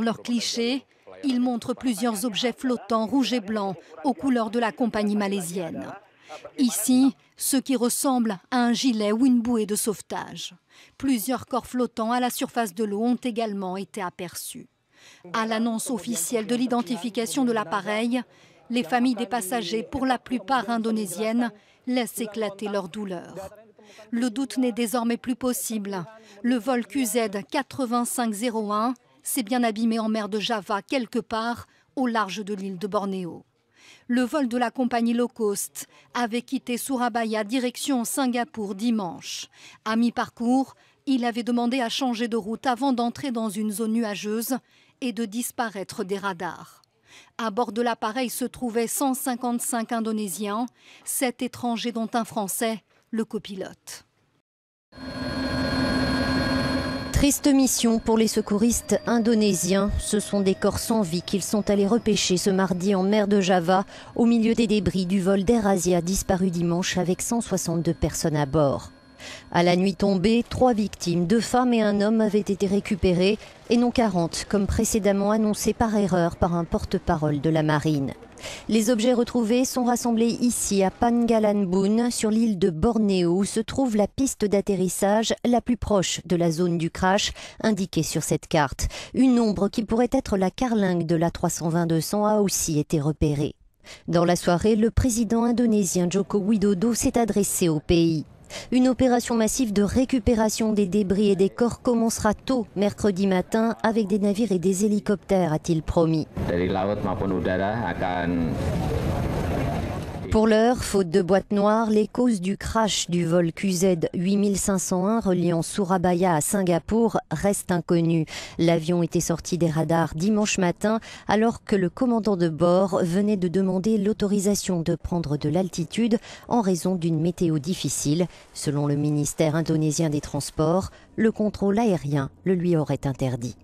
Leur cliché, ils montrent plusieurs objets flottants rouges et blancs aux couleurs de la compagnie malaisienne. Ici, ce qui ressemble à un gilet ou une bouée de sauvetage. Plusieurs corps flottants à la surface de l'eau ont également été aperçus. À l'annonce officielle de l'identification de l'appareil, les familles des passagers, pour la plupart indonésiennes, laissent éclater leur douleur. Le doute n'est désormais plus possible. Le vol QZ 8501 s'est bien abîmé en mer de Java, quelque part au large de l'île de Bornéo. Le vol de la compagnie low cost avait quitté Surabaya direction Singapour dimanche. À mi-parcours, il avait demandé à changer de route avant d'entrer dans une zone nuageuse et de disparaître des radars. À bord de l'appareil se trouvaient 155 Indonésiens, 7 étrangers dont un Français, le copilote. Triste mission pour les secouristes indonésiens. Ce sont des corps sans vie qu'ils sont allés repêcher ce mardi en mer de Java, au milieu des débris du vol d'AirAsia disparu dimanche avec 162 personnes à bord. À la nuit tombée, 3 victimes, 2 femmes et un homme avaient été récupérées et non 40, comme précédemment annoncé par erreur par un porte-parole de la marine. Les objets retrouvés sont rassemblés ici à Pangalanbun, sur l'île de Bornéo, où se trouve la piste d'atterrissage la plus proche de la zone du crash, indiquée sur cette carte. Une ombre qui pourrait être la carlingue de l'A320-200 a aussi été repérée. Dans la soirée, le président indonésien Joko Widodo s'est adressé au pays. Une opération massive de récupération des débris et des corps commencera tôt mercredi matin avec des navires et des hélicoptères, a-t-il promis. Pour l'heure, faute de boîte noire, les causes du crash du vol QZ 8501 reliant Surabaya à Singapour restent inconnues. L'avion était sorti des radars dimanche matin alors que le commandant de bord venait de demander l'autorisation de prendre de l'altitude en raison d'une météo difficile. Selon le ministère indonésien des Transports, le contrôle aérien le lui aurait interdit.